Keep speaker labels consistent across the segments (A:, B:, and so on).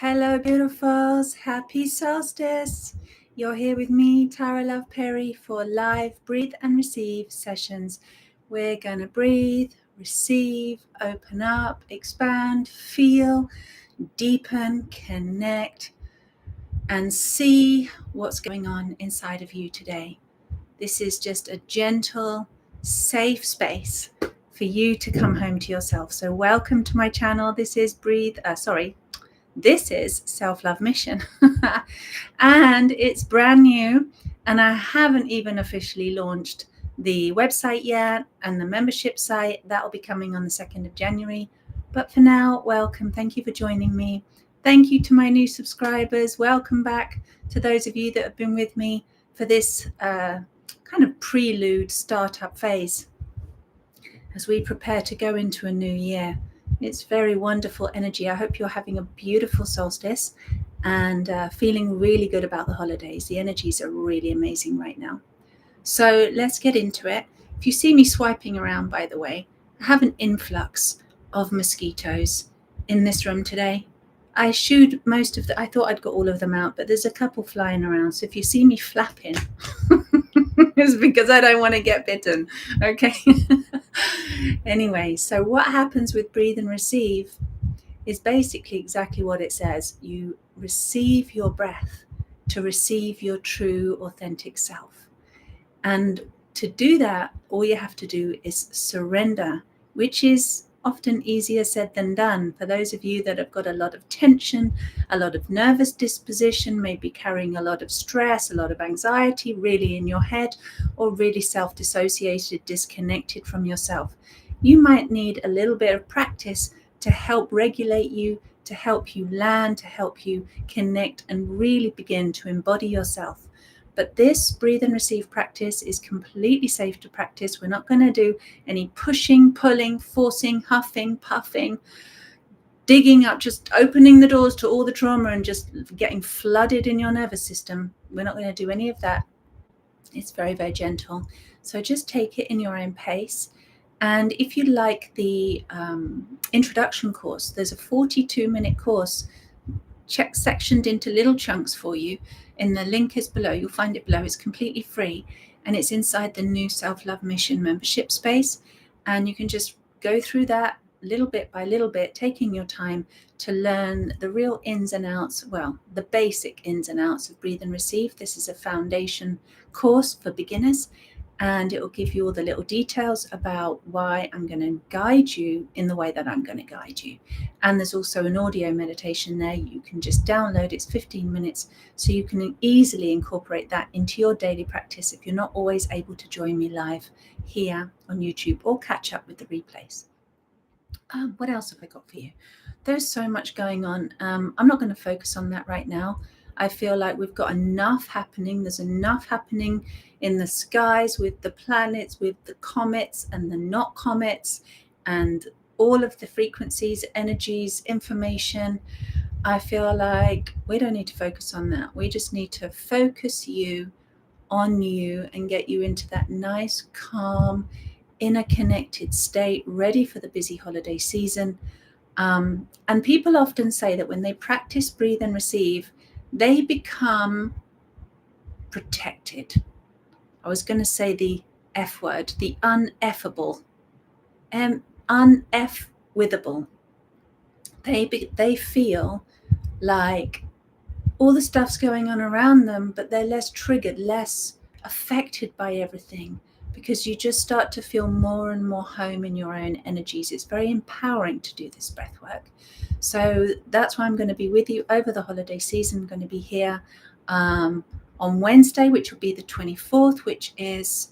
A: Hello, beautifuls. Happy Solstice. You're here with me, Tara Love Perry, for live Breathe and Receive sessions. We're going to breathe, receive, open up, expand, feel, deepen, connect, and see what's going on inside of you today. This is just a gentle, safe space for you to come home to yourself. So welcome to my channel. This is This is Self-Love Mission and it's brand new, and I haven't even officially launched the website yet, and the membership site that will be coming on the 2nd of January. But for now, welcome. Thank you for joining me. Thank you to my new subscribers. Welcome back to those of you that have been with me for this kind of prelude startup phase as we prepare to go into a new year. It's very wonderful energy. I hope you're having a beautiful solstice and feeling really good about the holidays. The energies are really amazing right now. So let's get into it. If you see me swiping around, by the way, I have an influx of mosquitoes in this room today. I shooed I thought I'd got all of them out, but there's a couple flying around. So if you see me flapping, it's because I don't want to get bitten. Okay. Anyway, so what happens with Breathe and Receive is basically exactly what it says. You receive your breath to receive your true, authentic self. And to do that, all you have to do is surrender, which is often easier said than done. For those of you that have got a lot of tension, a lot of nervous disposition, maybe carrying a lot of stress, a lot of anxiety really in your head, or really self-dissociated, disconnected from yourself, you might need a little bit of practice to help regulate you, to help you land, to help you connect and really begin to embody yourself. But this Breathe and Receive practice is completely safe to practice. We're not going to do any pushing, pulling, forcing, huffing, puffing, digging up, just opening the doors to all the trauma and just getting flooded in your nervous system. We're not going to do any of that. It's very, very gentle. So just take it in your own pace. And if you like the introduction course, there's a 42-minute course sectioned into little chunks for you. And the link is below. You'll find it below. It's completely free. And it's inside the new Self-Love Mission membership space. And you can just go through that little bit by little bit, taking your time to learn the real ins and outs, well, the basic ins and outs of Breathe and Receive. This is a foundation course for beginners. And it will give you all the little details about why I'm going to guide you in the way that I'm going to guide you. And there's also an audio meditation there. You can just download. It's 15 minutes. So you can easily incorporate that into your daily practice if you're not always able to join me live here on YouTube or catch up with the replays. What else have I got for you? There's so much going on. I'm not going to focus on that right now. I feel like we've got enough happening. There's enough happening in the skies with the planets, with the comets and the not comets, and all of the frequencies, energies, information. I feel like we don't need to focus on that. We just need to focus you on you and get you into that nice, calm, inner connected state, ready for the busy holiday season. And people often say that when they practice Breathe and Receive, they become protected. I was going to say the F word, the uneffable, unf-withable. They feel like all the stuff's going on around them, but they're less triggered, less affected by everything, because you just start to feel more and more home in your own energies. It's very empowering to do this breath work. So that's why I'm going to be with you over the holiday season. I'm going to be here on Wednesday, which will be the 24th, which is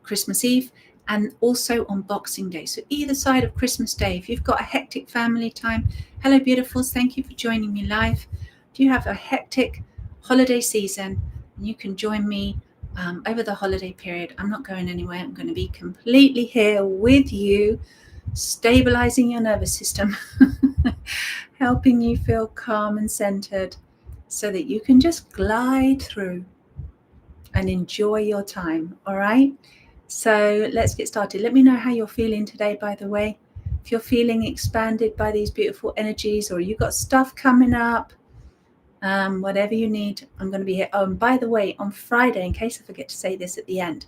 A: Christmas Eve, and also on Boxing Day. So either side of Christmas Day, if you've got a hectic family time, hello beautifuls, thank you for joining me live. If you have a hectic holiday season, you can join me over the holiday period. I'm not going anywhere. I'm going to be completely here with you, stabilizing your nervous system, helping you feel calm and centered so that you can just glide through and enjoy your time. All right. So let's get started. Let me know how you're feeling today, by the way. if you're feeling expanded by these beautiful energies, or you've got stuff coming up, whatever you need, I'm going to be here. Oh, and by the way, on Friday, in case I forget to say this at the end,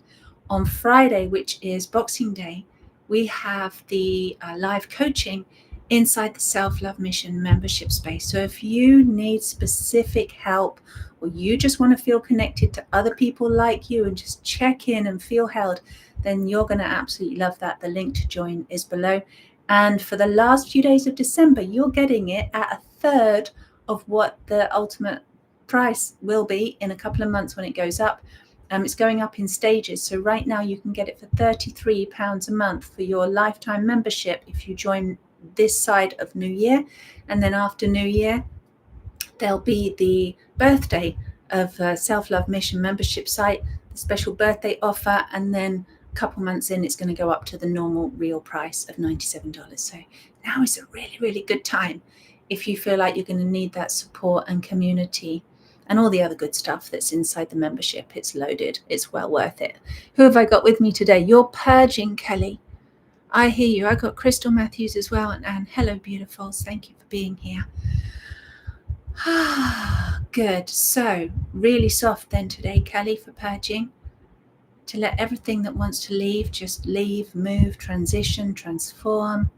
A: on Friday, which is Boxing Day, we have the live coaching inside the Self-Love Mission membership space. So if you need specific help, or you just want to feel connected to other people like you and just check in and feel held, then you're going to absolutely love that. The link to join is below. And for the last few days of December, you're getting it at a third of what the ultimate price will be in a couple of months when it goes up. It's going up in stages. So right now you can get it for £33 a month for your lifetime membership if you join this side of New Year. And then after New Year, there'll be the birthday of Self-Love Mission membership site, the special birthday offer, and then a couple months in, it's going to go up to the normal real price of $97. So now is a really, really good time if you feel like you're going to need that support and community and all the other good stuff that's inside the membership. It's loaded. It's well worth it. Who have I got with me today? You're purging, Kelly. I hear you. I got Crystal Matthews as well. And Anne. Hello, beautifuls. Thank you for being here. Good. So really soft then today, Kelly, for purging. To let everything that wants to leave, just leave, move, transition, transform.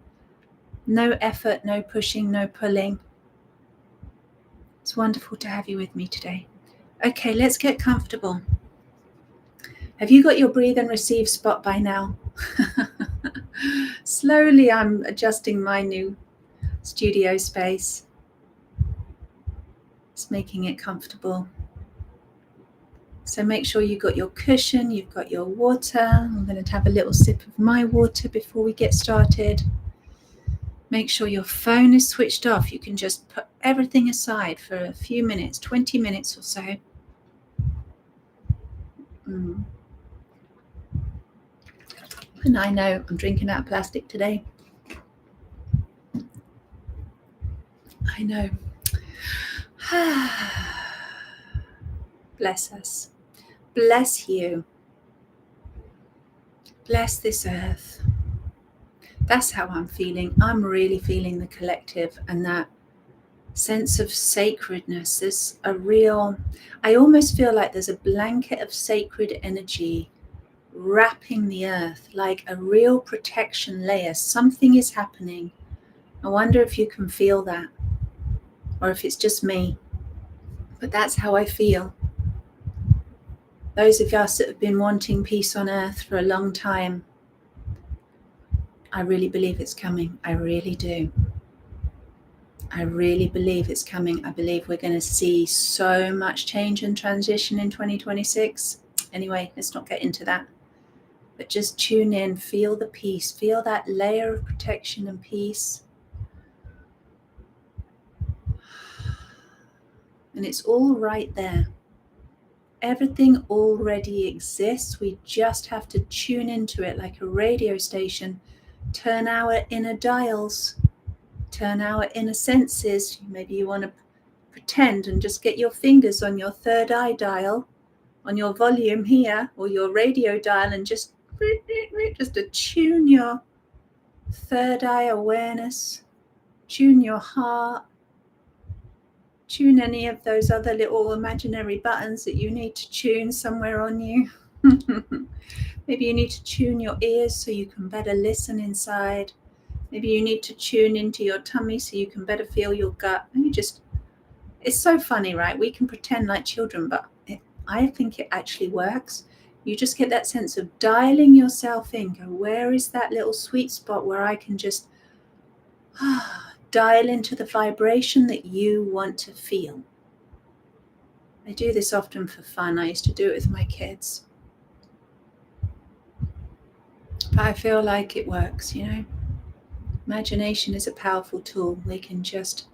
A: No effort, no pushing, no pulling. It's wonderful to have you with me today. Okay, let's get comfortable. Have you got your breathe and receive spot by now? Slowly I'm adjusting my new studio space. It's making it comfortable. So make sure you've got your cushion, you've got your water. I'm going to have a little sip of my water before we get started. Make sure your phone is switched off. You can just put everything aside for a few minutes, 20 minutes or so. And I know I'm drinking out of plastic today. I know. Bless us. Bless you. Bless this earth. That's how I'm feeling. I'm really feeling the collective and that sense of sacredness. There's a real, I almost feel like there's a blanket of sacred energy wrapping the earth, like a real protection layer. Something is happening. I wonder if you can feel that, or if it's just me. But that's how I feel. Those of us that have been wanting peace on earth for a long time, I really believe it's coming. I really do. I really believe it's coming. I believe we're going to see so much change and transition in 2026. Anyway, let's not get into that. But just tune in, feel the peace, feel that layer of protection and peace. And it's all right there. Everything already exists. We just have to tune into it like a radio station. Turn our inner dials. Turn our inner senses. Maybe you want to pretend and just get your fingers on your third eye dial, on your volume here, or your radio dial, and just attune your third eye awareness. Tune your heart. Tune any of those other little imaginary buttons that you need to tune somewhere on you. Maybe you need to tune your ears so you can better listen inside. Maybe you need to tune into your tummy so you can better feel your gut. It's so funny, right? We can pretend like children, but I think it actually works. You just get that sense of dialing yourself in. Go, where is that little sweet spot where I can just dial into the vibration that you want to feel. I do this often for fun. I used to do it with my kids. But I feel like it works, you know. Imagination is a powerful tool. We can just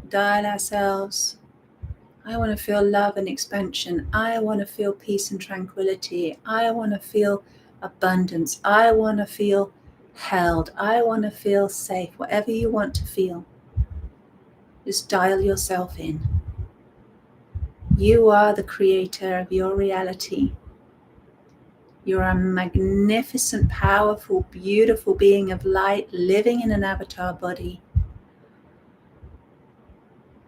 A: dial ourselves. I want to feel love and expansion. I want to feel peace and tranquility. I want to feel abundance. I want to feel held. I want to feel safe. Whatever you want to feel, just dial yourself in. You are the creator of your reality. You're a magnificent, powerful, beautiful being of light living in an avatar body.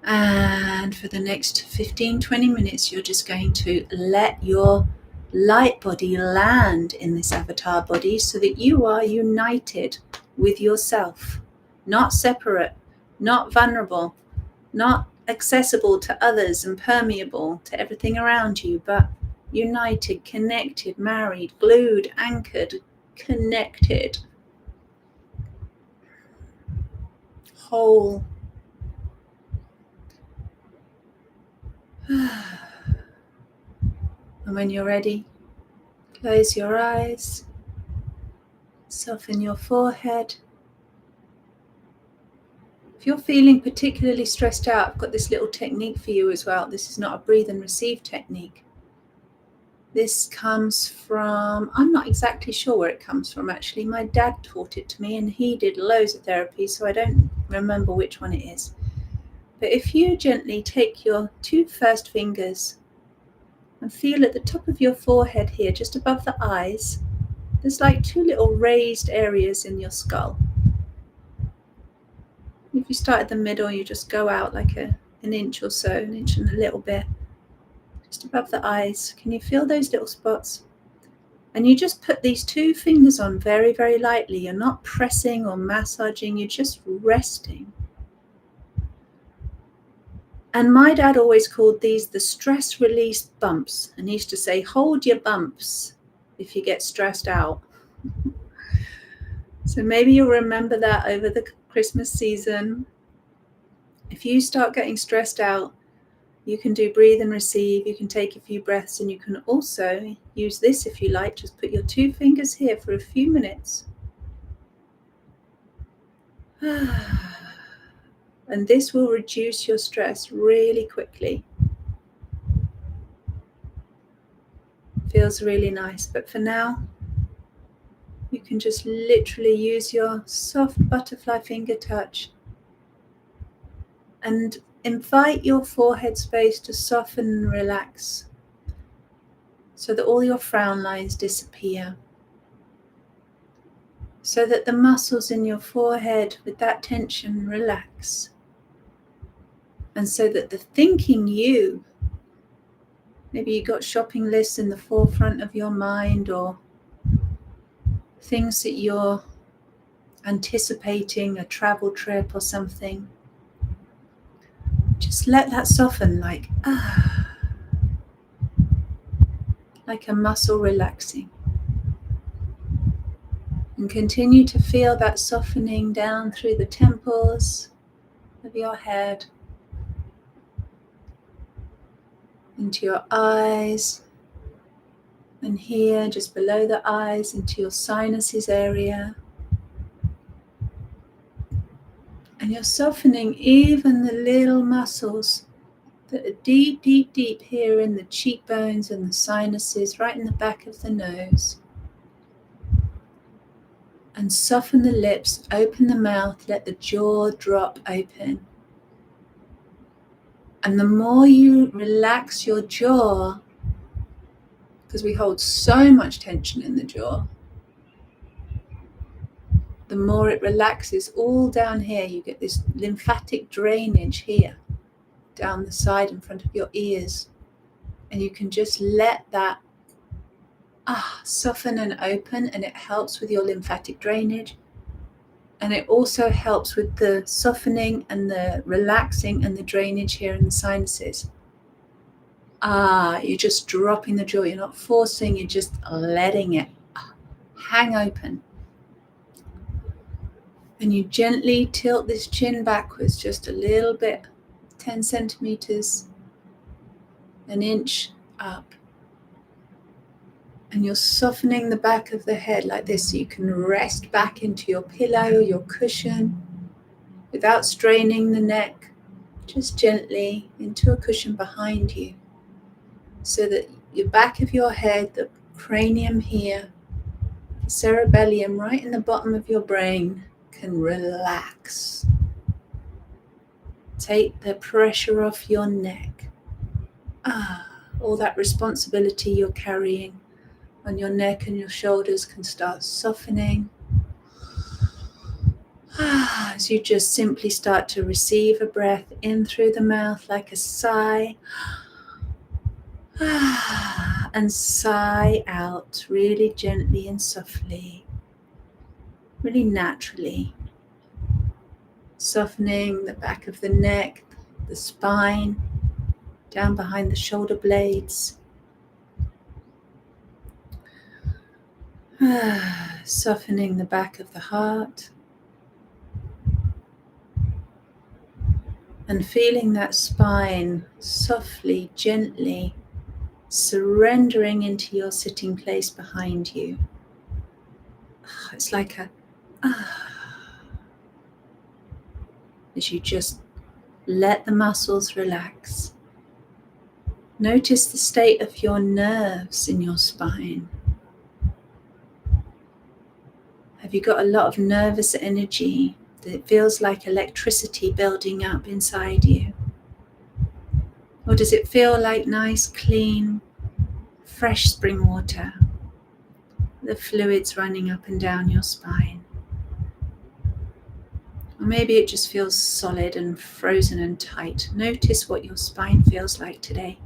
A: And for the next 15-20 minutes, you're just going to let your light body land in this avatar body so that you are united with yourself, not separate, not vulnerable, not accessible to others and permeable to everything around you, but united, connected, married, glued, anchored, connected, whole. And when you're ready, close your eyes, soften your forehead. If you're feeling particularly stressed out, I've got this little technique for you as well. This is not a breathe and receive technique. This comes from, I'm not exactly sure where it comes from actually. My dad taught it to me and he did loads of therapy, so I don't remember which one it is. But if you gently take your two first fingers and feel at the top of your forehead here, just above the eyes, there's like two little raised areas in your skull. If you start at the middle, you just go out like an inch or so, an inch and a little bit, just above the eyes. Can you feel those little spots? And you just put these two fingers on very, very lightly. You're not pressing or massaging, you're just resting. And my dad always called these the stress release bumps. And he used to say, hold your bumps if you get stressed out. So maybe you'll remember that over the Christmas season. If you start getting stressed out, you can do breathe and receive. You can take a few breaths, and you can also use this if you like. Just put your two fingers here for a few minutes. And this will reduce your stress really quickly. Feels really nice. But for now, you can just literally use your soft butterfly finger touch and invite your forehead space to soften and relax so that all your frown lines disappear, so that the muscles in your forehead with that tension relax, and so that the thinking you, maybe you got shopping lists in the forefront of your mind or things that you're anticipating, a travel trip or something, just let that soften like a muscle relaxing. And continue to feel that softening down through the temples of your head, into your eyes, and here just below the eyes into your sinuses area. And you're softening even the little muscles that are deep, deep, deep here in the cheekbones and the sinuses, right in the back of the nose. And soften the lips, open the mouth, let the jaw drop open. And the more you relax your jaw, because we hold so much tension in the jaw, the more it relaxes all down here. You get this lymphatic drainage here, down the side in front of your ears. And you can just let that soften and open, and it helps with your lymphatic drainage. And it also helps with the softening and the relaxing and the drainage here in the sinuses. You're just dropping the jaw. You're not forcing, you're just letting it hang open. And you gently tilt this chin backwards just a little bit, 10 centimeters, an inch up. And you're softening the back of the head like this so you can rest back into your pillow, your cushion, without straining the neck, just gently into a cushion behind you, so that your back of your head, the cranium here, the cerebellum right in the bottom of your brain can relax. Take the pressure off your neck. All that responsibility you're carrying on your neck and your shoulders can start softening. As you just simply start to receive a breath in through the mouth like a sigh, and sigh out really gently and softly, really naturally, softening the back of the neck, the spine, down behind the shoulder blades, softening the back of the heart, and feeling that spine softly, gently surrendering into your sitting place behind you. It's like as you just let the muscles relax. Notice the state of your nerves in your spine. Have you got a lot of nervous energy that feels like electricity building up inside you? Or does it feel like nice, clean, fresh spring water? The fluids running up and down your spine. Or maybe it just feels solid and frozen and tight. Notice what your spine feels like today.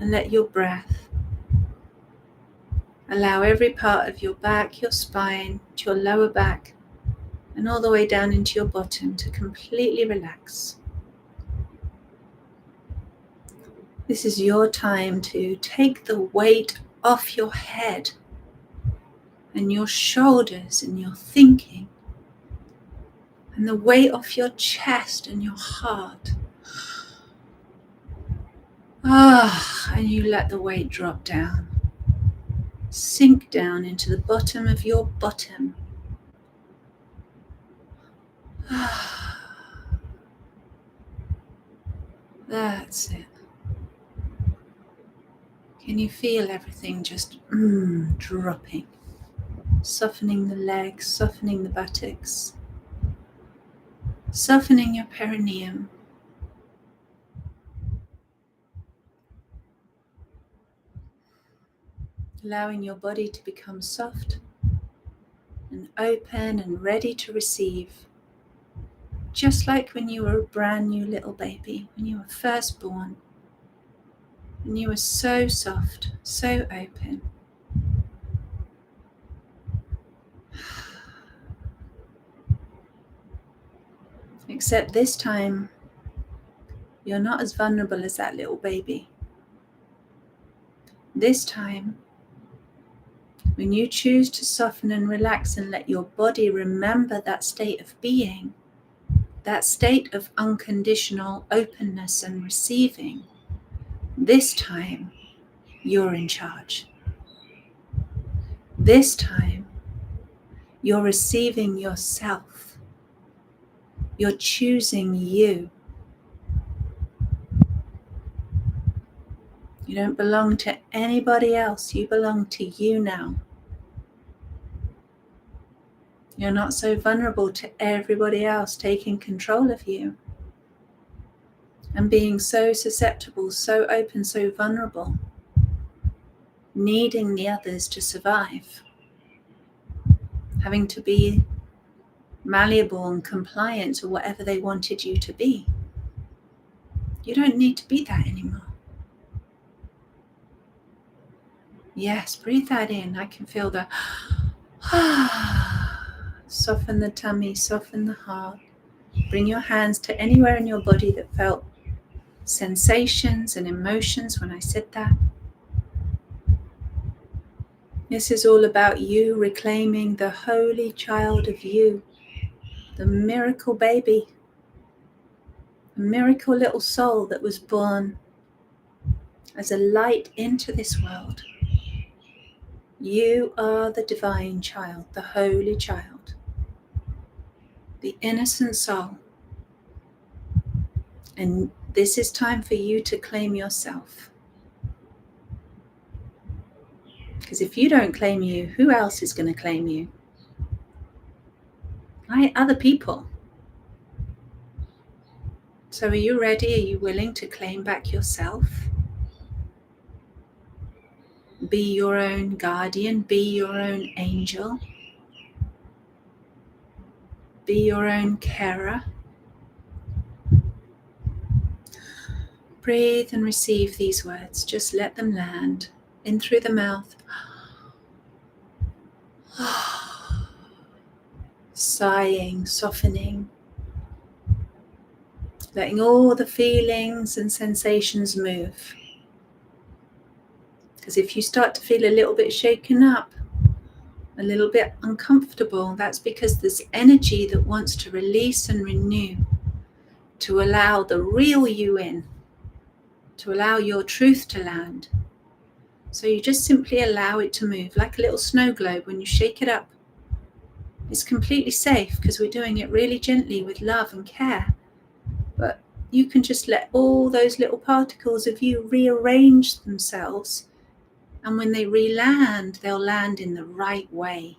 A: And let your breath allow every part of your back, your spine, to your lower back, and all the way down into your bottom to completely relax. This is your time to take the weight off your head and your shoulders and your thinking, and the weight off your chest and your heart. And you let the weight drop down. Sink down into the bottom of your bottom. That's it. Can you feel everything just dropping? Softening the legs, softening the buttocks, softening your perineum. Allowing your body to become soft and open and ready to receive. Just like when you were a brand new little baby, when you were first born. And you were so soft, so open. Except this time, you're not as vulnerable as that little baby. This time, when you choose to soften and relax and let your body remember that state of being, that state of unconditional openness and receiving, this time, you're in charge. This time, you're receiving yourself. You're choosing you. You don't belong to anybody else. You belong to you now. You're not so vulnerable to everybody else taking control of you and being so susceptible, so open, so vulnerable, needing the others to survive, having to be malleable and compliant to whatever they wanted you to be. You don't need to be that anymore. Yes, breathe that in. I can feel the soften the tummy, soften the heart. Bring your hands to anywhere in your body that felt sensations and emotions when I said that. This is all about you reclaiming the holy child of you, the miracle baby, the miracle little soul that was born as a light into this world. You are the divine child, the holy child, the innocent soul. And this is time for you to claim yourself. Because if you don't claim you, who else is going to claim you? Right? Other people. So are you ready? Are you willing to claim back yourself? Be your own guardian, be your own angel, be your own carer. Breathe and receive these words. Just let them land in through the mouth. Sighing, softening, letting all the feelings and sensations move. Because if you start to feel a little bit shaken up, a little bit uncomfortable, that's because there's energy that wants to release and renew, to allow the real you in, to allow your truth to land. So you just simply allow it to move like a little snow globe when you shake it up. It's completely safe because we're doing it really gently with love and care. But you can just let all those little particles of you rearrange themselves. And when they re-land, they'll land in the right way,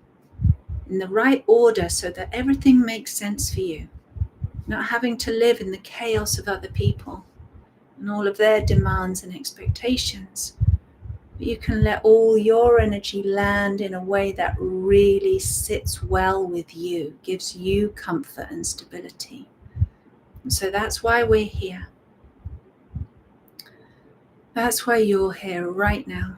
A: in the right order, so that everything makes sense for you. Not having to live in the chaos of other people and all of their demands and expectations. But you can let all your energy land in a way that really sits well with you, gives you comfort and stability. And so that's why we're here. That's why you're here right now.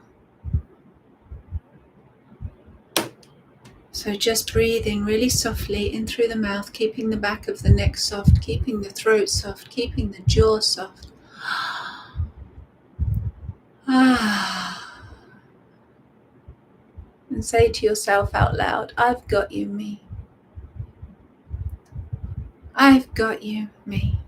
A: So just breathing really softly in through the mouth, keeping the back of the neck soft, keeping the throat soft, keeping the jaw soft. And say to yourself out loud, I've got you, me. I've got you, me.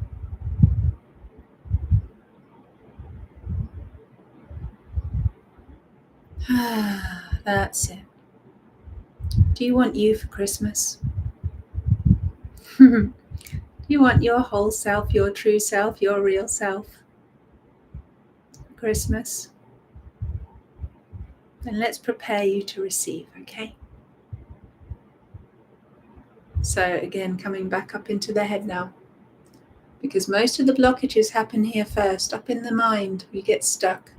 A: That's it. Do you want you for Christmas? Do you want your whole self, your true self, your real self for Christmas? Then let's prepare you to receive, okay? So again, coming back up into the head now. Because most of the blockages happen here first, up in the mind. We get stuck.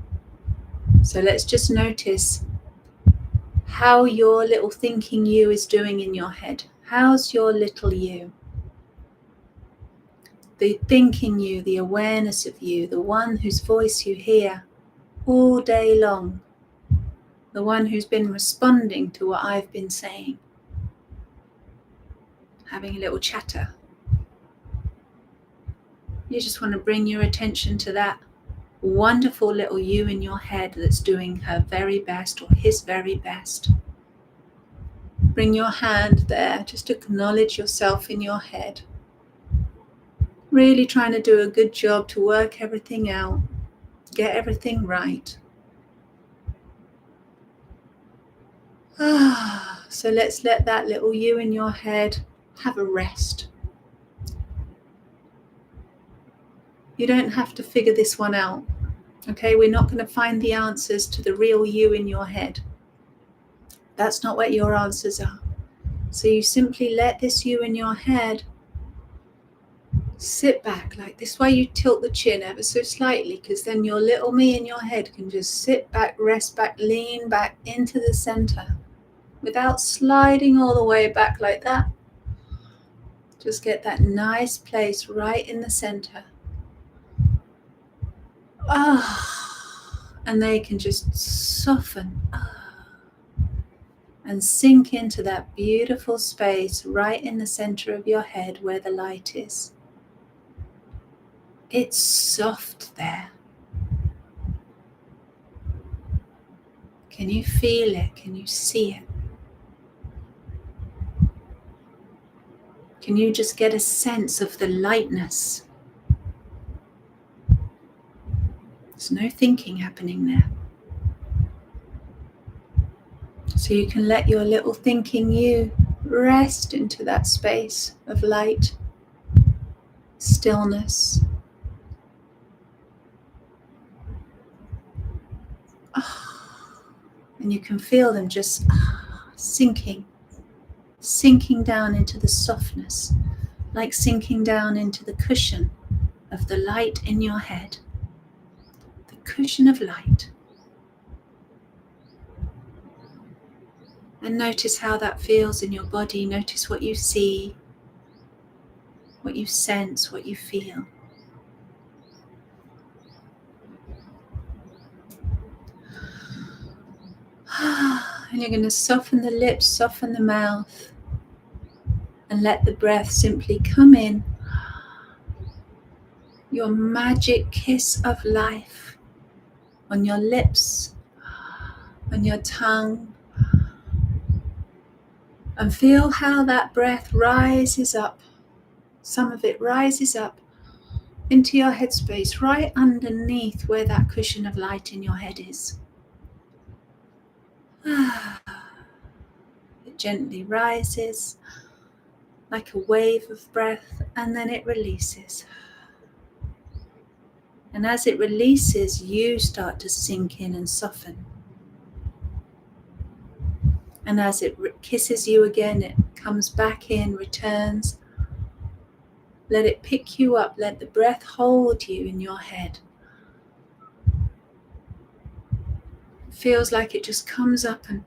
A: So let's just notice how your little thinking you is doing in your head. How's your little you? The thinking you, the awareness of you, the one whose voice you hear all day long. The one who's been responding to what I've been saying. Having a little chatter. You just want to bring your attention to that wonderful little you in your head that's doing her very best or his very best. Bring your hand there, just acknowledge yourself in your head. Really trying to do a good job to work everything out, get everything right. So let's let that little you in your head have a rest. You don't have to figure this one out. Okay, we're not going to find the answers to the real you in your head. That's not what your answers are. So you simply let this you in your head sit back like this. Why you tilt the chin ever so slightly, because then your little me in your head can just sit back, rest back, lean back into the center without sliding all the way back like that. Just get that nice place right in the center. And they can just soften and sink into that beautiful space right in the center of your head where the light is. It's soft there. Can you feel it? Can you see it? Can you just get a sense of the lightness? There's no thinking happening there. So you can let your little thinking you rest into that space of light, stillness. And you can feel them just sinking down into the softness, like sinking down into the cushion of the light in your head. The cushion of light. And notice how that feels in your body. Notice what you see, what you sense, what you feel. And you're going to soften the lips, soften the mouth, and let the breath simply come in. Your magic kiss of life on your lips, on your tongue. And feel how that breath rises up. Some of it rises up into your headspace, right underneath where that cushion of light in your head is. It gently rises like a wave of breath, and then it releases. And as it releases, you start to sink in and soften. And as it kisses you again, it comes back in, returns. Let it pick you up. Let the breath hold you in your head. It feels like it just comes up and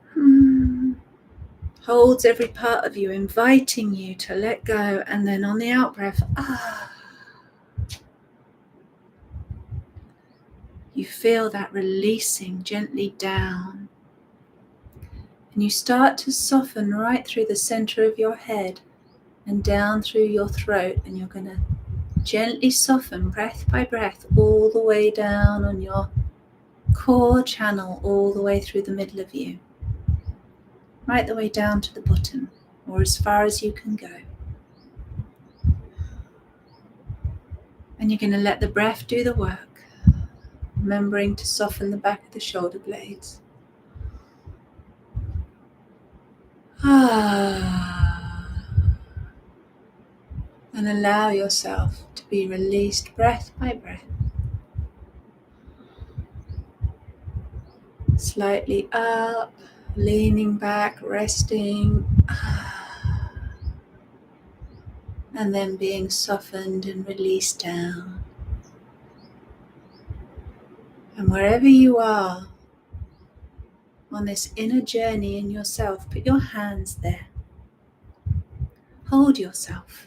A: holds every part of you, inviting you to let go. And then on the out breath, you feel that releasing gently down. And you start to soften right through the center of your head and down through your throat. And you're going to gently soften breath by breath all the way down on your core channel, all the way through the middle of you, right the way down to the bottom, or as far as you can go. And you're going to let the breath do the work, remembering to soften the back of the shoulder blades. And allow yourself to be released breath by breath. Slightly up, leaning back, resting, and then being softened and released down. And wherever you are on this inner journey in yourself, put your hands there. Hold yourself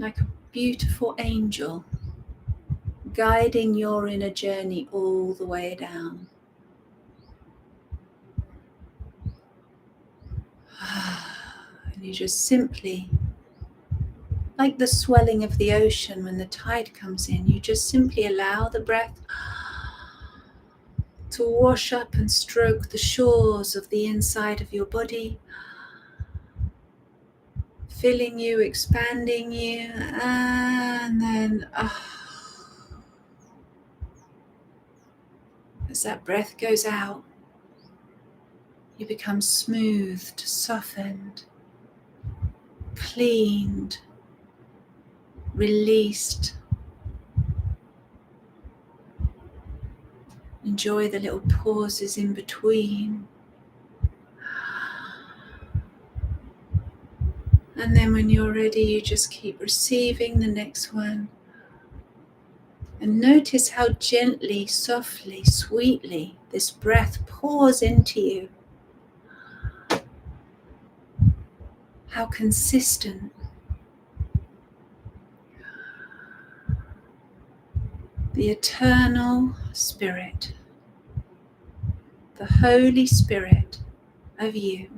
A: like a beautiful angel, guiding your inner journey all the way down. And you just simply, like the swelling of the ocean when the tide comes in, you just simply allow the breath to wash up and stroke the shores of the inside of your body, filling you, expanding you, and then as that breath goes out, you become smoothed, softened, cleaned, released. Enjoy the little pauses in between. And then when you're ready, you just keep receiving the next one. And notice how gently, softly, sweetly this breath pours into you. How consistent. The eternal Spirit, the Holy Spirit of you,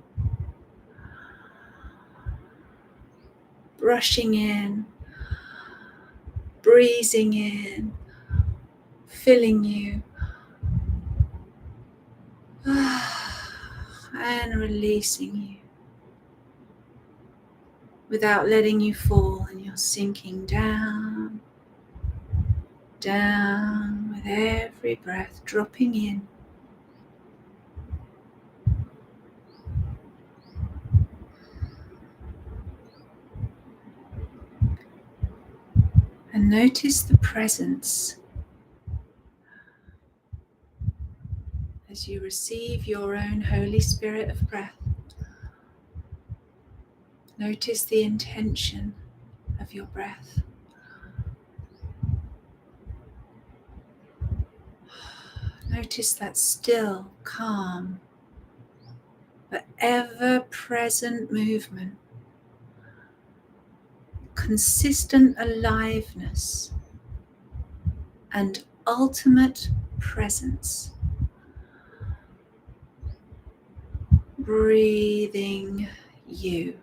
A: brushing in, breezing in, filling you, and releasing you without letting you fall, and you're sinking down, down with every breath, dropping in. And notice the presence as you receive your own Holy Spirit of breath. Notice the intention of your breath. Notice that still, calm, but ever-present movement, consistent aliveness, and ultimate presence. Breathing you.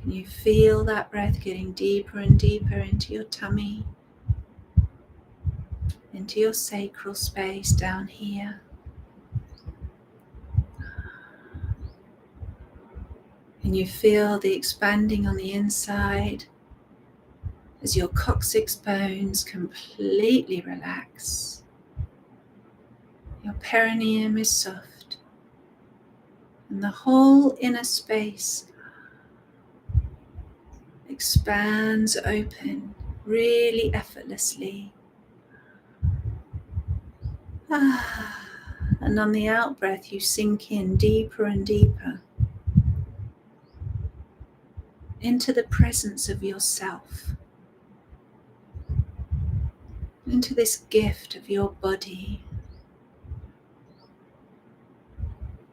A: Can you feel that breath getting deeper and deeper into your tummy, into your sacral space down here? Can you feel the expanding on the inside as your coccyx bones completely relax? Your perineum is soft, and the whole inner space expands open really effortlessly. And on the out breath, you sink in deeper and deeper into the presence of yourself, into this gift of your body,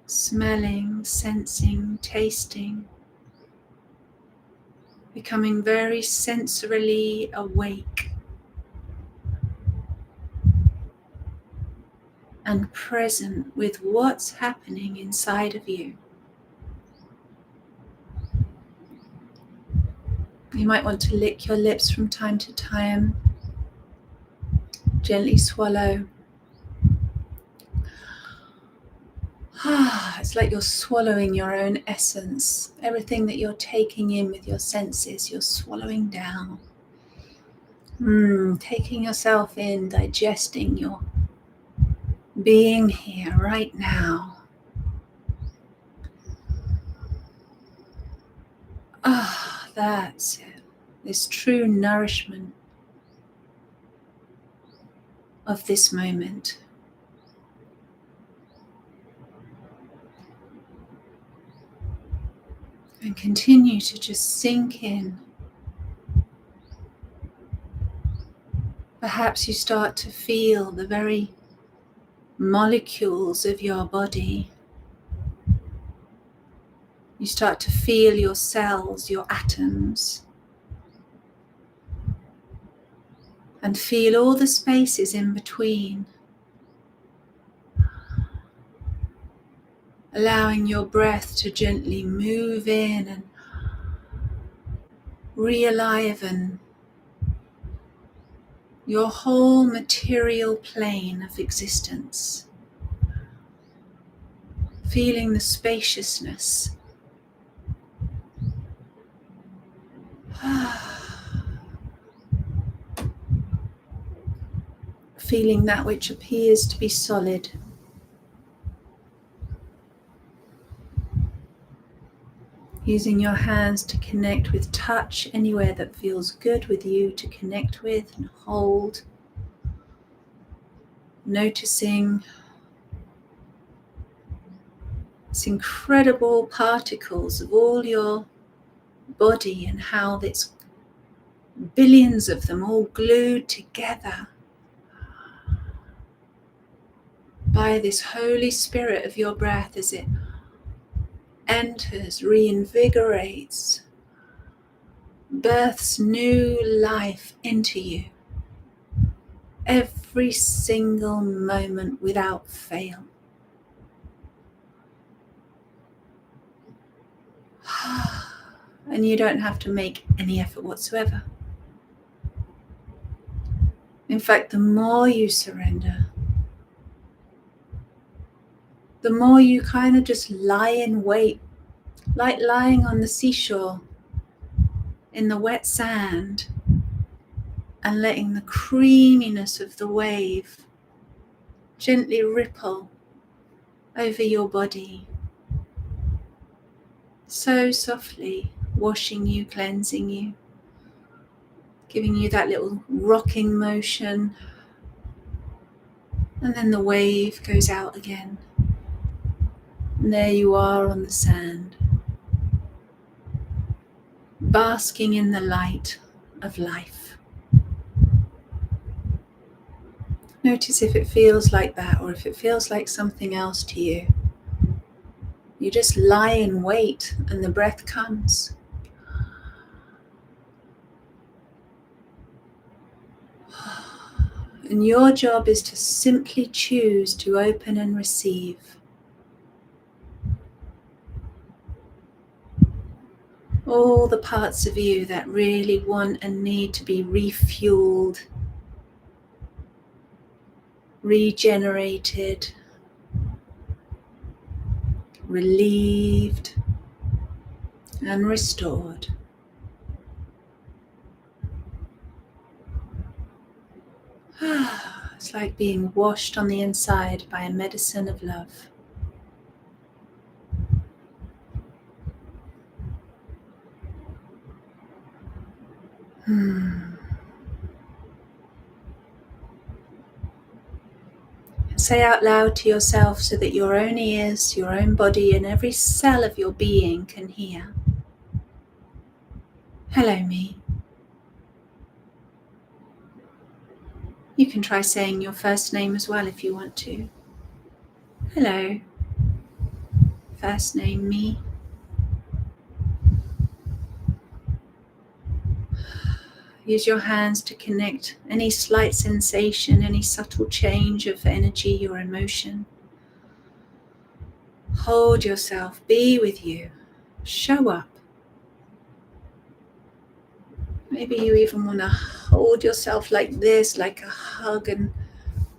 A: smelling, sensing, tasting, becoming very sensorily awake and present with what's happening inside of you. You might want to lick your lips from time to time, gently swallow. It's like you're swallowing your own essence. Everything that you're taking in with your senses, you're swallowing down. Taking yourself in, digesting your being here right now. That's it. This true nourishment of this moment. And continue to just sink in. Perhaps you start to feel the very molecules of your body. You start to feel your cells, your atoms, and feel all the spaces in between, allowing your breath to gently move in and re-aliven your whole material plane of existence, feeling the spaciousness. Feeling that which appears to be solid. Using your hands to connect with touch anywhere that feels good with you to connect with and hold. Noticing these incredible particles of all your body and how it's billions of them all glued together by this Holy Spirit of your breath as it enters, reinvigorates, births new life into you every single moment without fail. And you don't have to make any effort whatsoever. In fact, the more you surrender, the more you kind of just lie in wait, like lying on the seashore in the wet sand and letting the creaminess of the wave gently ripple over your body, so softly washing you, cleansing you, giving you that little rocking motion, and then the wave goes out again. And there you are on the sand, basking in the light of life. Notice if it feels like that or if it feels like something else to you. You just lie in wait and the breath comes. And your job is to simply choose to open and receive. All the parts of you that really want and need to be refueled, regenerated, relieved, and restored. It's like being washed on the inside by a medicine of love. Say out loud to yourself so that your own ears, your own body, and every cell of your being can hear. Hello, me. You can try saying your first name as well if you want to. Hello. First name, me. Use your hands to connect any slight sensation, any subtle change of energy or emotion. Hold yourself, be with you, show up. Maybe you even want to hold yourself like this, like a hug, and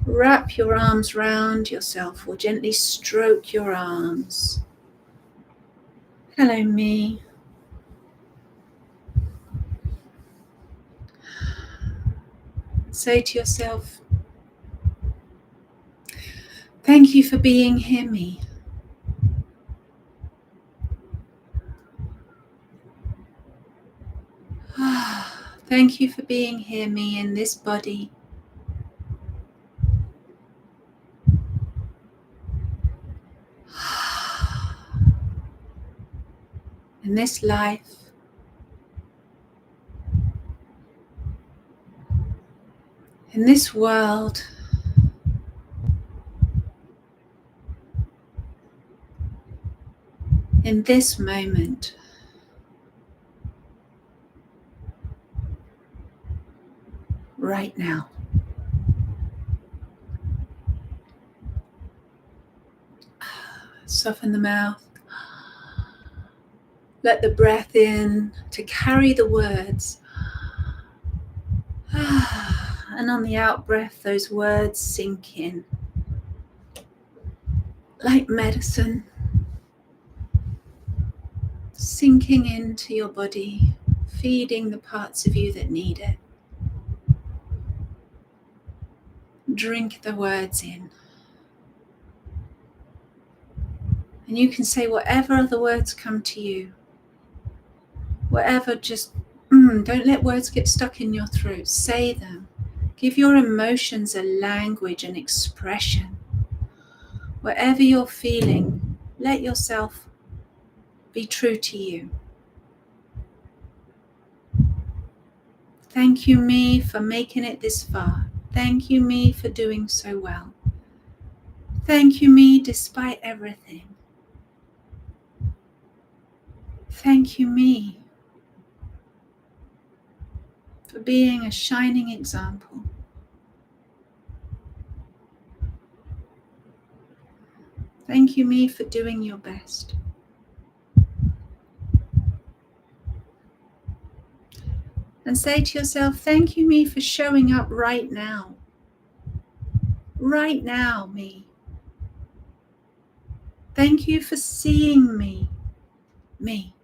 A: wrap your arms round yourself or gently stroke your arms. Hello, me. Say to yourself, thank you for being here, me. Thank you for being here, me, in this body. In this life. In this world. In this moment. Right now. Soften the mouth. Let the breath in to carry the words. And on the out breath, those words sink in. Like medicine. Sinking into your body. Feeding the parts of you that need it. Drink the words in. And you can say whatever other words come to you. Whatever, just don't let words get stuck in your throat. Say them. Give your emotions a language, an expression. Whatever you're feeling, let yourself be true to you. Thank you, me, for making it this far. Thank you, me, for doing so well. Thank you, me, despite everything. Thank you, me, for being a shining example. Thank you, me, for doing your best. And say to yourself, thank you, me, for showing up right now. Right now, me. Thank you for seeing me. Me.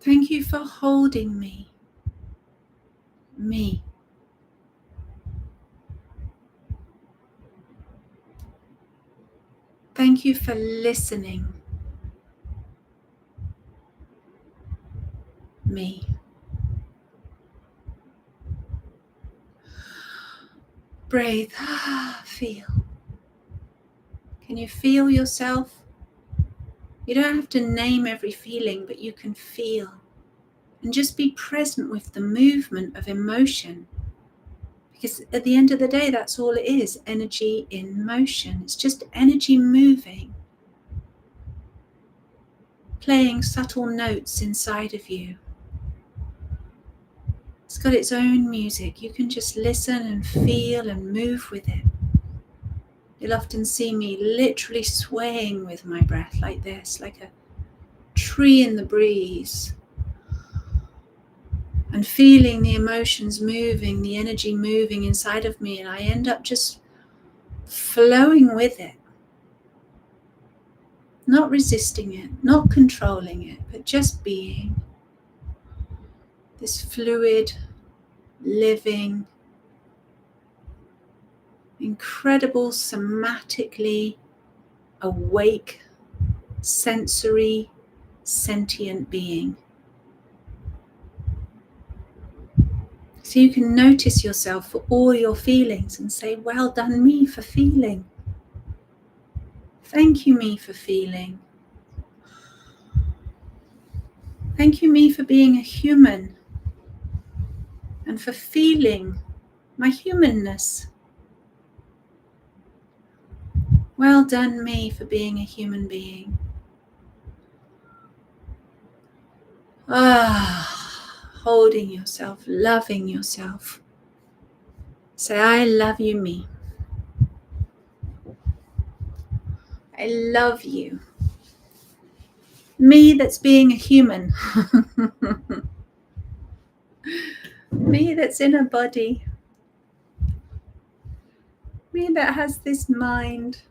A: Thank you for holding me. Me. Thank you for listening. Me. Breathe. Feel. Can you feel yourself? You don't have to name every feeling, but you can feel. and just be present with the movement of emotion. Because at the end of the day, that's all it is, energy in motion. It's just energy moving, playing subtle notes inside of you. It's got its own music. You can just listen and feel and move with it. You'll often see me literally swaying with my breath like this, like a tree in the breeze, and feeling the emotions moving, the energy moving inside of me, and I end up just flowing with it. Not resisting it, not controlling it, but just being this fluid, living, incredible, somatically awake, sensory, sentient being. So you can notice yourself for all your feelings and say, well done me for feeling. Thank you, me, for feeling. Thank you, me, for being a human and for feeling my humanness. Well done, me, for being a human being. Holding yourself, loving yourself. Say, I love you, me. I love you. Me that's being a human. Me that's in a body. Me that has this mind.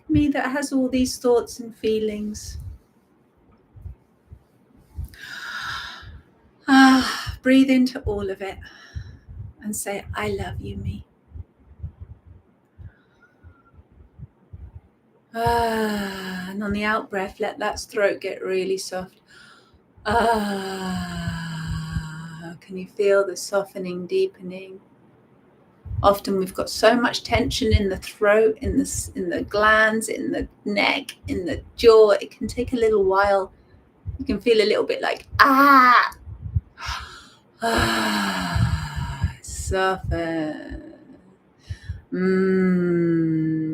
A: Me that has all these thoughts and feelings. Breathe into all of it and say, I love you, me. And on the out breath, let that throat get really soft. Can you feel the softening, deepening? Often we've got so much tension in the throat, in the glands, in the neck, in the jaw. It can take a little while. You can feel a little bit like, soften.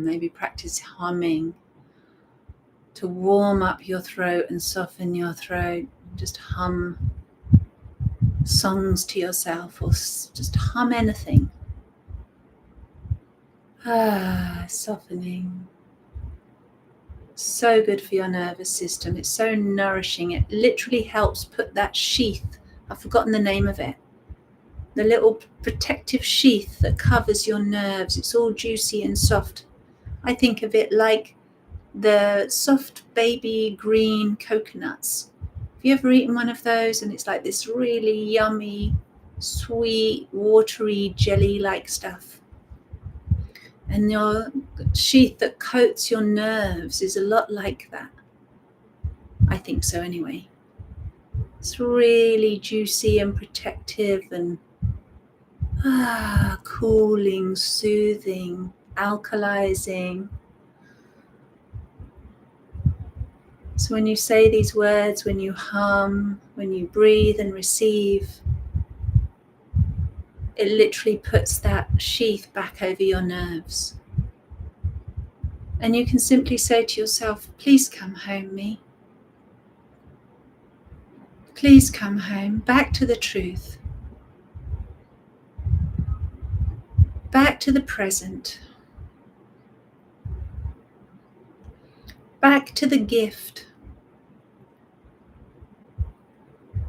A: Maybe practice humming to warm up your throat and soften your throat. Just hum songs to yourself, or just hum anything. Softening. So good for your nervous system. It's so nourishing. It literally helps put that sheath, I've forgotten the name of it, the little protective sheath that covers your nerves. It's all juicy and soft. I think of it like the soft baby green coconuts. Have you ever eaten one of those? And it's like this really yummy, sweet, watery, jelly-like stuff. And your sheath that coats your nerves is a lot like that. I think so anyway. It's really juicy and protective and cooling, soothing, alkalizing. So when you say these words, when you hum, when you breathe and receive, it literally puts that sheath back over your nerves. And you can simply say to yourself, please come home, me. Please come home, back to the truth. Back to the present. Back to the gift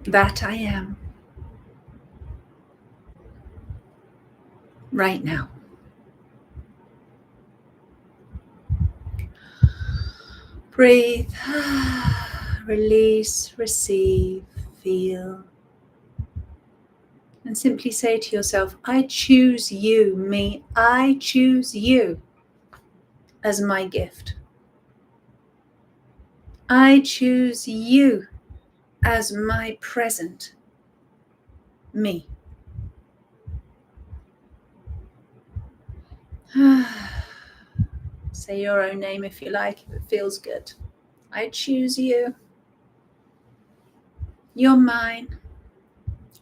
A: that I am right now. Breathe, release, receive, feel. And simply say to yourself, I choose you, me. I choose you as my gift. I choose you as my present, me. Say your own name if you like, if it feels good. I choose you. You're mine.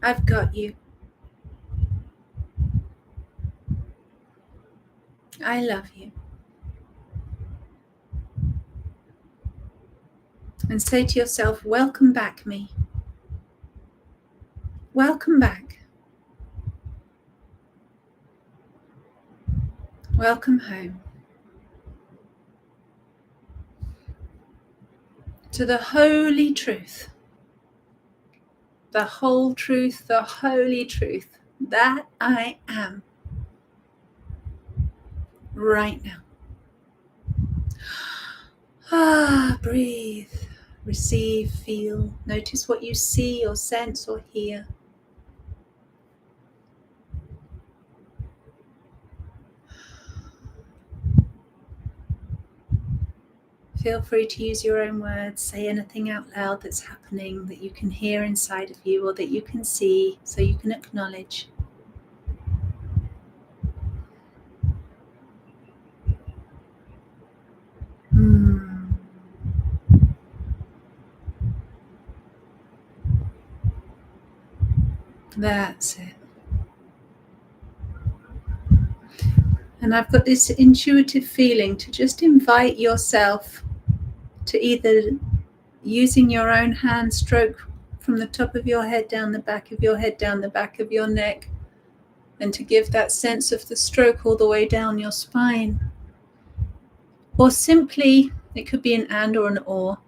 A: I've got you. I love you. And say to yourself, welcome back, me. Welcome back. Welcome home. To the holy truth. The whole truth, the holy truth. That I am. Right now. Breathe. Receive, feel. Notice what you see or sense or hear. Feel free to use your own words. Say anything out loud that's happening that you can hear inside of you or that you can see, so you can acknowledge. That's it. And I've got this intuitive feeling to just invite yourself to either using your own hand stroke from the top of your head down the back of your head, down the back of your neck, and to give that sense of the stroke all the way down your spine. Or simply, it could be an and or an or.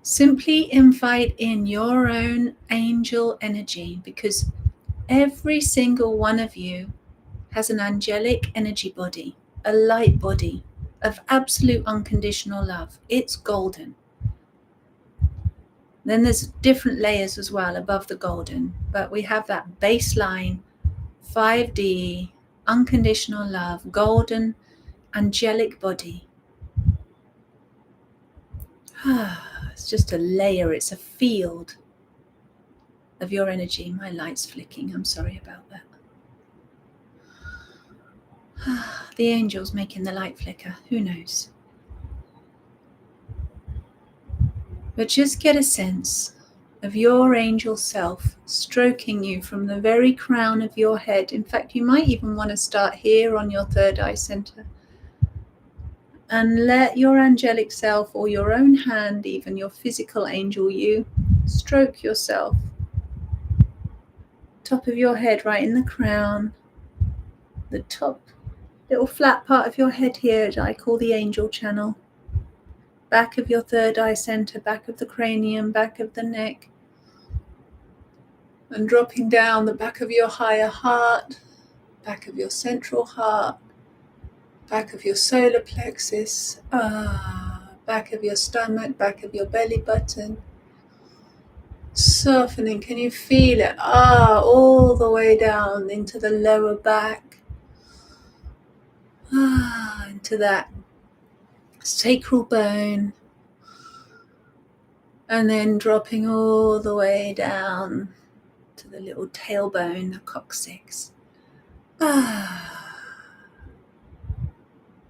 A: Simply invite in your own angel energy, because every single one of you has an angelic energy body, a light body of absolute unconditional love. It's golden. Then there's different layers as well above the golden, but we have that baseline 5D unconditional love, golden, angelic body. It's just a layer, it's a field of your energy. My light's flicking, I'm sorry about that. The angel's making the light flicker, who knows? But just get a sense of your angel self stroking you from the very crown of your head. In fact, you might even want to start here on your third eye center. And let your angelic self, or your own hand, even your physical angel you, stroke yourself. Top of your head, right in the crown. The top little flat part of your head here, I call the angel channel. Back of your third eye center, back of the cranium, back of the neck. And dropping down the back of your higher heart, back of your central heart, back of your solar plexus, back of your stomach, back of your belly button. Softening, can you feel it? All the way down into the lower back. Into that sacral bone. And then dropping all the way down to the little tailbone, the coccyx.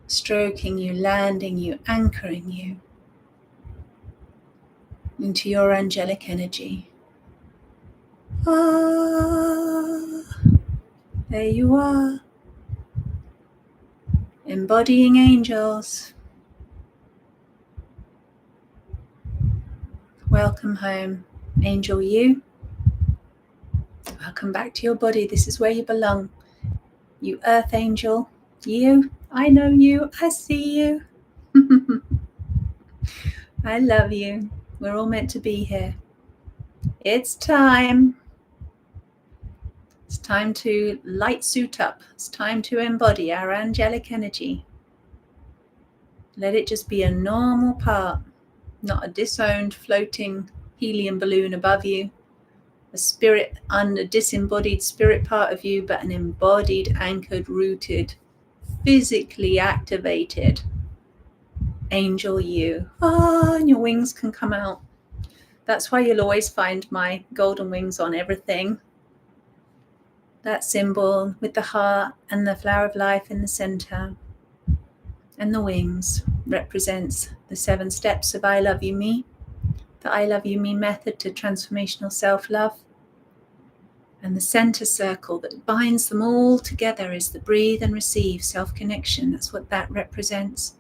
A: Stroking you, landing you, anchoring you into your angelic energy. There you are. Embodying angels. Welcome home, angel you. Welcome back to your body. This is where you belong. You earth angel. You. I know you. I see you. I love you. We're all meant to be here. It's time. It's time to light suit up. It's time to embody our angelic energy. Let it just be a normal part, not a disowned floating helium balloon above you, a spirit, a disembodied spirit part of you, but an embodied, anchored, rooted, physically activated angel you. And your wings can come out. That's why you'll always find my golden wings on everything. That symbol with the heart and the flower of life in the center. And the wings represents the 7 steps of I love you, me. the I Love You Me method to transformational self-love. And the center circle that binds them all together is the breathe and receive self-connection. That's what that represents.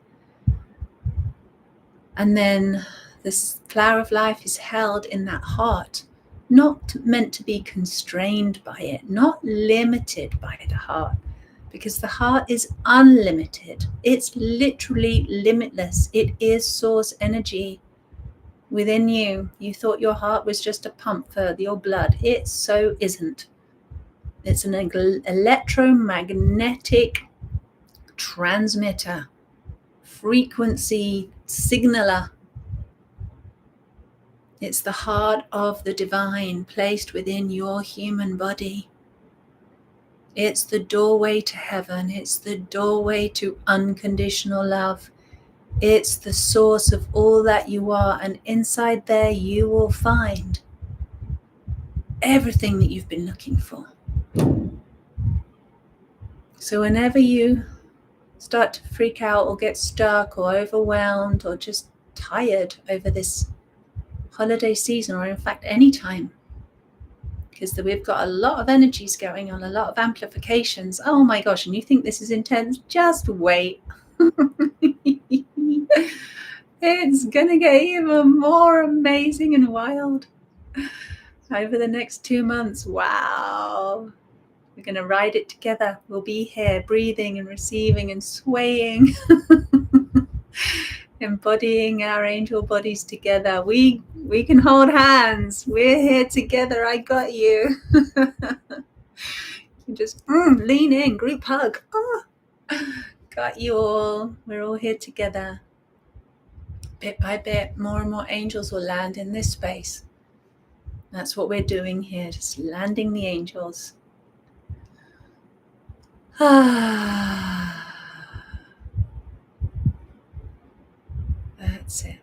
A: And then this flower of life is held in that heart, not meant to be constrained by it, not limited by the heart, because the heart is unlimited. It's literally limitless. It is source energy within you. You thought your heart was just a pump for your blood. It so isn't. It's an electromagnetic transmitter, frequency signaler. It's the heart of the divine placed within your human body. It's the doorway to heaven. It's the doorway to unconditional love. It's the source of all that you are. And inside there, you will find everything that you've been looking for. So whenever you start to freak out or get stuck or overwhelmed or just tired over this holiday season, or in fact any time, because we've got a lot of energies going on, a lot of amplifications. Oh my gosh, and you think this is intense? Just wait. It's gonna get even more amazing and wild over the next 2 months. Wow. We're going to ride it together. We'll be here breathing and receiving and swaying, embodying our angel bodies together. We can hold hands. We're here together. I got you. You just lean in, group hug. Oh, got you all. We're all here together. Bit by bit, more and more angels will land in this space. That's what we're doing here, just landing the angels. That's it.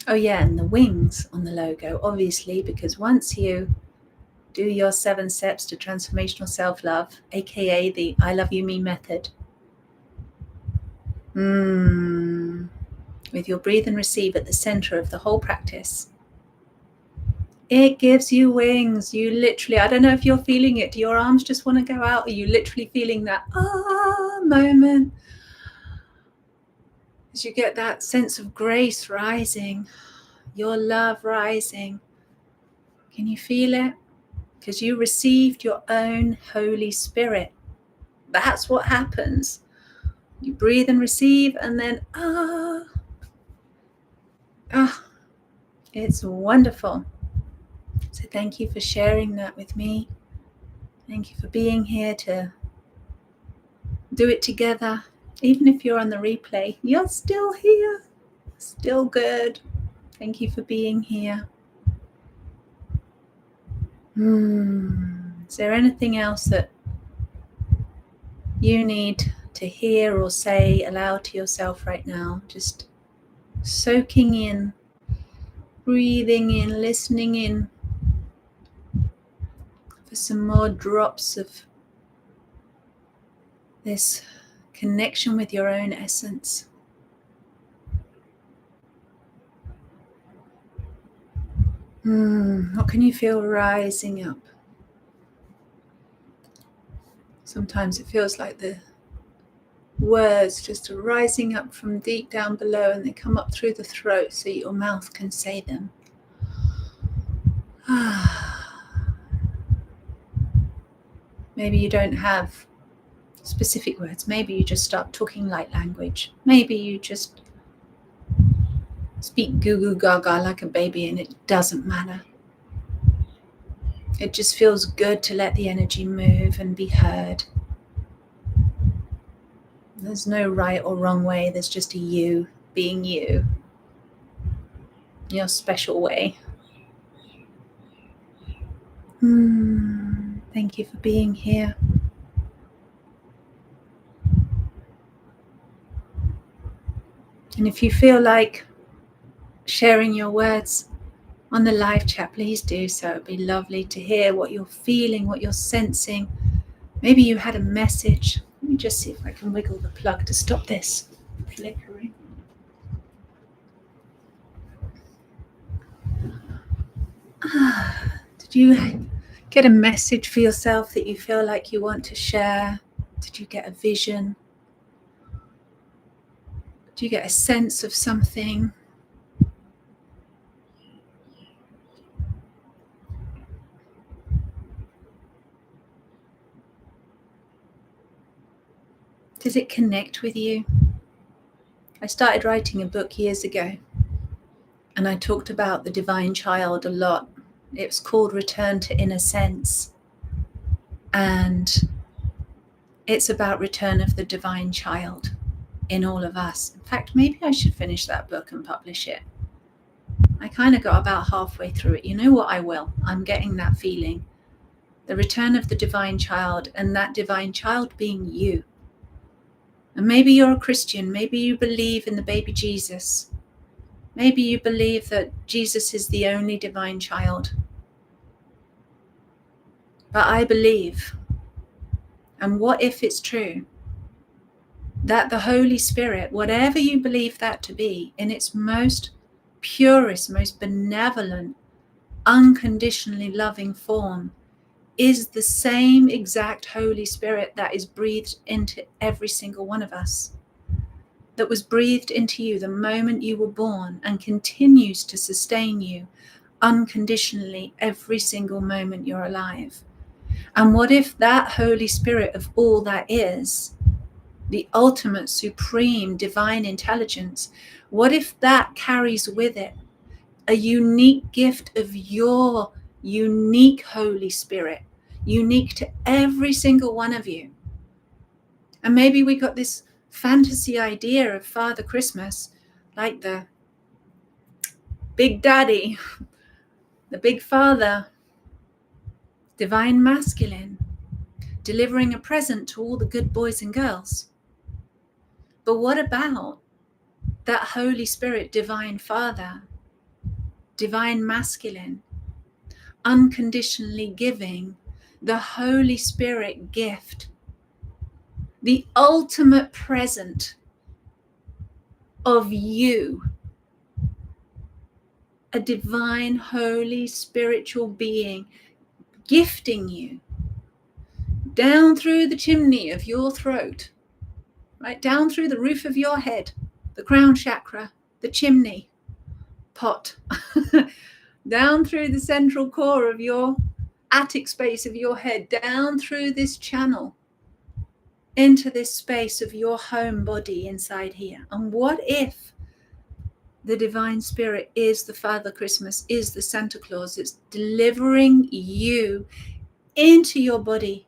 A: Oh yeah, and the wings on the logo, obviously, because once you do your 7 steps to transformational self-love, aka the I Love You Me method, with your breathe and receive at the center of the whole practice, it gives you wings. You literally, I don't know if you're feeling it. Do your arms just want to go out? Are you literally feeling that moment? As you get that sense of grace rising, your love rising. Can you feel it? Because you received your own Holy Spirit. That's what happens. You breathe and receive, and then it's wonderful. So thank you for sharing that with me. Thank you for being here to do it together. Even if you're on the replay, you're still here. Still good. Thank you for being here. Is there anything else that you need to hear or say aloud to yourself right now? Just soaking in, breathing in, listening in for some more drops of this connection with your own essence. What can you feel rising up? Sometimes it feels like the words just are rising up from deep down below, and they come up through the throat so your mouth can say them. Maybe you don't have specific words. Maybe you just start talking light language. Maybe you just speak goo goo gaga like a baby, and it doesn't matter. It just feels good to let the energy move and be heard. There's no right or wrong way. There's just a you being you, your special way. Thank you for being here. And if you feel like sharing your words on the live chat, please do so. It'd be lovely to hear what you're feeling, what you're sensing. Maybe you had a message. Let me just see if I can wiggle the plug to stop this flickering. Did you get a message for yourself that you feel like you want to share? Did you get a vision? Do you get a sense of something? Does it connect with you? I started writing a book years ago, and I talked about the divine child a lot. It's called Return to Inner Sense. And it's about return of the divine child in all of us. In fact, maybe I should finish that book and publish it. I kind of got about halfway through it. You know what? I will. I'm getting that feeling. The return of the divine child, and that divine child being you. And maybe you're a Christian. Maybe you believe in the baby Jesus. Maybe you believe that Jesus is the only divine child. But I believe, and what if it's true, that the Holy Spirit, whatever you believe that to be, in its most purest, most benevolent, unconditionally loving form, is the same exact Holy Spirit that is breathed into every single one of us, that was breathed into you the moment you were born and continues to sustain you unconditionally every single moment you're alive. And what if that Holy Spirit of all that is, the ultimate, supreme, divine intelligence, what if that carries with it a unique gift of your unique Holy Spirit, unique to every single one of you? And maybe we got this fantasy idea of Father Christmas, like the big daddy, the big father, divine masculine, delivering a present to all the good boys and girls. But what about that Holy Spirit, divine Father, divine masculine, unconditionally giving the Holy Spirit gift, the ultimate present of you, a divine, holy, spiritual being, gifting you down through the chimney of your throat, right down through the roof of your head, the crown chakra, the chimney pot, down through the central core of your attic space of your head, down through this channel into this space of your home body inside here. And what if the divine spirit is the Father Christmas, is the Santa Claus? It's delivering you into your body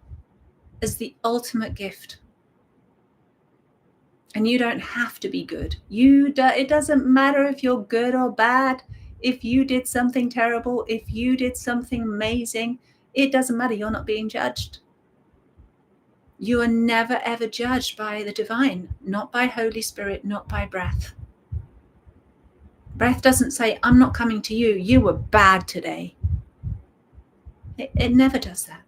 A: as the ultimate gift. And you don't have to be good. It doesn't matter if you're good or bad. If you did something terrible, if you did something amazing, it doesn't matter. You're not being judged. You are never, ever judged by the divine, not by Holy Spirit, not by breath. Breath doesn't say, I'm not coming to you. You were bad today. It never does that.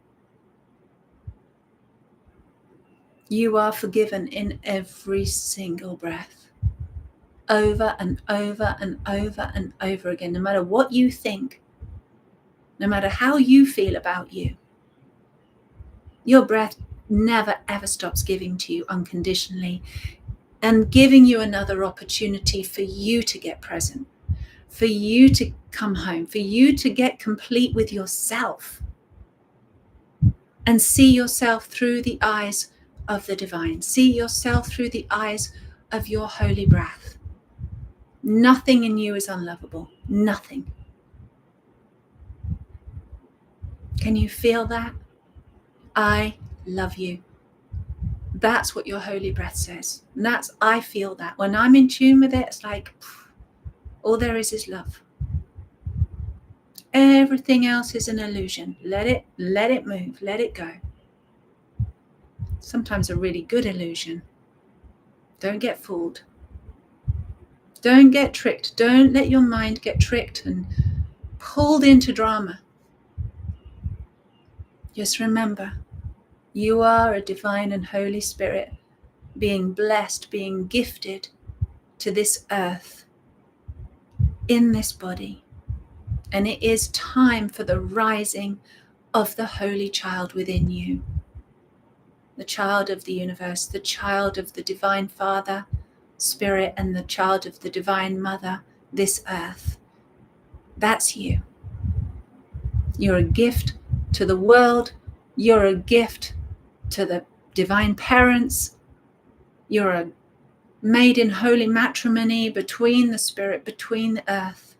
A: You are forgiven in every single breath, over and over and over and over again, no matter what you think, no matter how you feel about you. Your breath never, ever stops giving to you unconditionally and giving you another opportunity for you to get present, for you to come home, for you to get complete with yourself and see yourself through the eyes of the divine. See yourself through the eyes of your holy breath. Nothing in you is unlovable. Nothing. Can you feel that? I love you. That's what your holy breath says. And I feel that. When I'm in tune with it, it's like all there is love. Everything else is an illusion. Let it move. Let it go. Sometimes a really good illusion. Don't get fooled. Don't get tricked. Don't let your mind get tricked and pulled into drama. Just remember, you are a divine and Holy Spirit being blessed, being gifted to this earth, in this body, And it is time for the rising of the Holy Child within you. The child of the universe, the child of the Divine Father, Spirit, and the child of the Divine Mother, this earth. That's you. You're a gift to the world. You're a gift to the divine parents. You're a made in holy matrimony between the spirit, between the earth.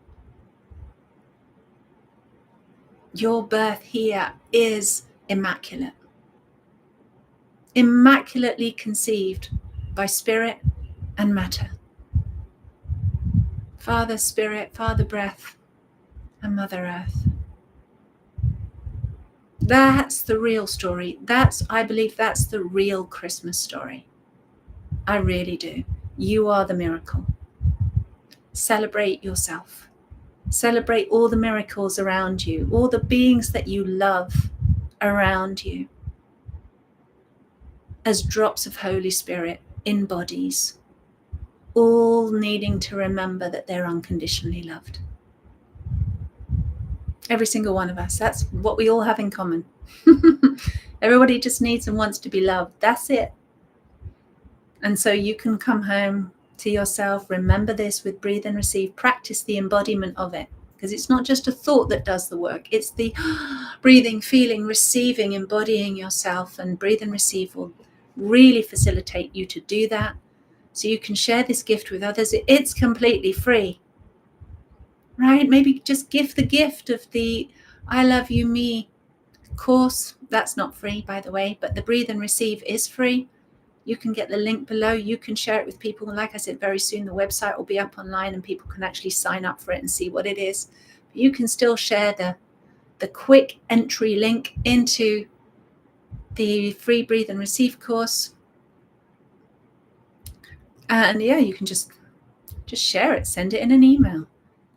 A: Your birth here is immaculate. Immaculately conceived by spirit and matter. Father Spirit, Father Breath, and Mother Earth. That's the real story. I believe that's the real Christmas story. I really do. You are the miracle. Celebrate yourself. Celebrate all the miracles around you, all the beings that you love around you as drops of Holy Spirit in bodies, all needing to remember that they're unconditionally loved. Every single one of us. That's what we all have in common. Everybody just needs and wants to be loved. That's it. And so you can come home to yourself, remember this with Breathe and Receive, practice the embodiment of it. Because it's not just a thought that does the work. It's the breathing, feeling, receiving, embodying yourself. And Breathe and Receive will really facilitate you to do that. So you can share this gift with others. It's completely free. Right? Maybe just give the gift of the I Love You Me course. That's not free, by the way, but the Breathe and Receive is free. You can get the link below. You can share it with people. And like I said, very soon the website will be up online and people can actually sign up for it and see what it is. But you can still share the quick entry link into the free Breathe and Receive course. And yeah, you can just share it. Send it in an email.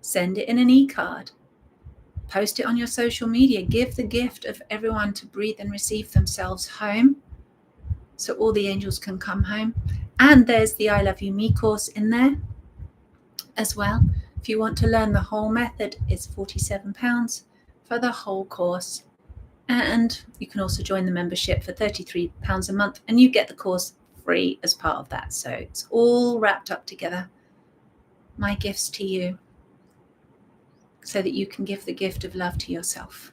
A: Send it in an e-card. Post it on your social media. Give the gift of everyone to breathe and receive themselves home so all the angels can come home. And there's the I Love You Me course in there as well. If you want to learn the whole method, it's £47 for the whole course. And you can also join the membership for £33 a month and you get the course free as part of that. So it's all wrapped up together. My gifts to you, so that you can give the gift of love to yourself.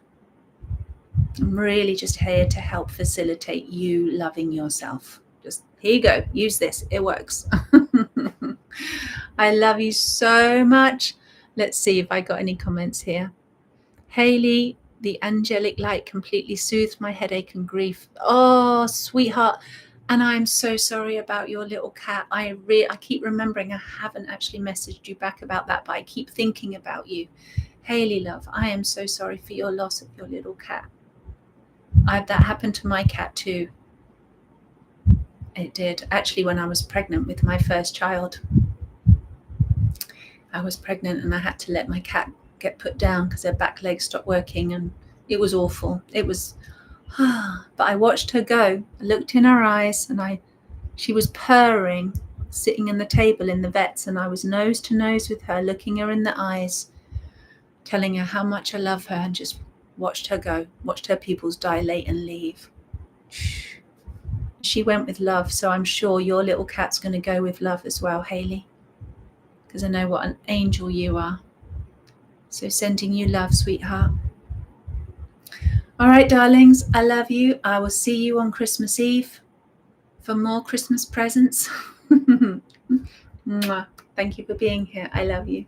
A: I'm really just here to help facilitate you loving yourself. Just here you go, use this, it works. I love you so much. Let's see if I got any comments here. Haley, the angelic light completely soothed my headache and grief. Oh, sweetheart. And I'm so sorry about your little cat. I keep remembering I haven't actually messaged you back about that, but I keep thinking about you. Haley, love, I am so sorry for your loss of your little cat. That happened to my cat too. It did. Actually, when I was pregnant with my first child, I was pregnant and I had to let my cat get put down because her back leg stopped working, and it was awful. It was, but I watched her go. I looked in her eyes and she was purring, sitting in the table in the vet's, and I was nose to nose with her, looking her in the eyes, telling her how much I love her, and just watched her go, watched her pupils dilate and leave. She went with love, so I'm sure your little cat's going to go with love as well, Haley, because I know what an angel you are. So sending you love, sweetheart. All right, darlings, I love you. I will see you on Christmas Eve for more Christmas presents. Mwah. Thank you for being here. I love you.